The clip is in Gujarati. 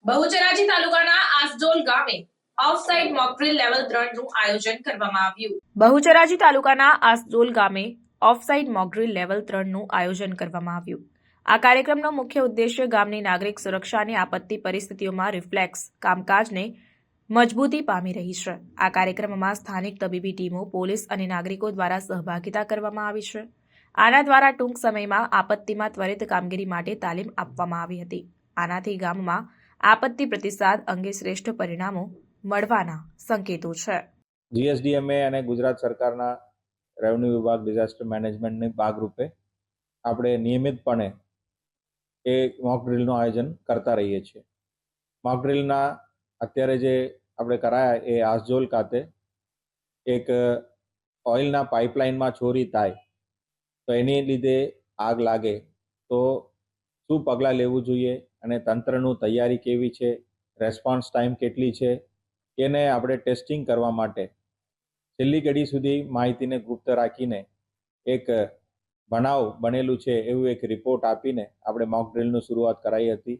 બહુચરાજી તાલુકાના આસડોલ ગામે ઓફસાઇટ મોકડ્રીલ લેવલ 3 નું આયોજન કરવામાં આવ્યું. બહુચરાજી તાલુકાના આસડોલ ગામે ઓફસાઇટ મોકડ્રીલ લેવલ 3 નું આયોજન કરવામાં આવ્યું. આ કાર્યક્રમનો મુખ્ય ઉદ્દેશ્ય ગામની નાગરિક સુરક્ષાની આપત્તિ પરિસ્થિતિઓમાં રિફ્લેક્સ કામકાજને મજબૂતી પામી રહી છે. આ કાર્યક્રમમાં સ્થાનિક તબીબી ટીમો, પોલીસ અને નાગરિકો દ્વારા સહભાગિતા કરવામાં આવી છે. આના દ્વારા ટૂંક સમયમાં આપત્તિમાં ત્વરિત કામગીરી માટે તાલીમ આપવામાં આવી હતી. આનાથી ગામમાં આપત્તિ પ્રતિસાદ અંગે શ્રેષ્ઠ પરિણામો મળવાના સંકેતો છે. જીએસડીએમએ અને ગુજરાત સરકારના રેવન્યુ વિભાગ ડિઝાસ્ટર મેનેજમેન્ટની ભાગરૂપે આપણે નિયમિતપણે એ મોક ડ્રીલનું આયોજન કરતા રહીએ છીએ. મોક ડ્રીલના અત્યારે જે આપણે કરાયા એ આસજોલ ખાતે એક ઓઇલના પાઇપલાઇનમાં ચોરી થાય તો એની લીધે આગ લાગે તો શું પગલાં લેવું જોઈએ અને તંત્રનું તૈયારી કેવી છે, રેસ્પોન્સ ટાઈમ કેટલી છે, એને આપણે ટેસ્ટિંગ કરવા માટે છેલ્લી ઘડી સુધી માહિતીને ગુપ્ત રાખીને એક બનાવ બનેલું છે એવું એક રિપોર્ટ આપીને આપણે મોક ડ્રીલની શરૂઆત કરાઈ હતી.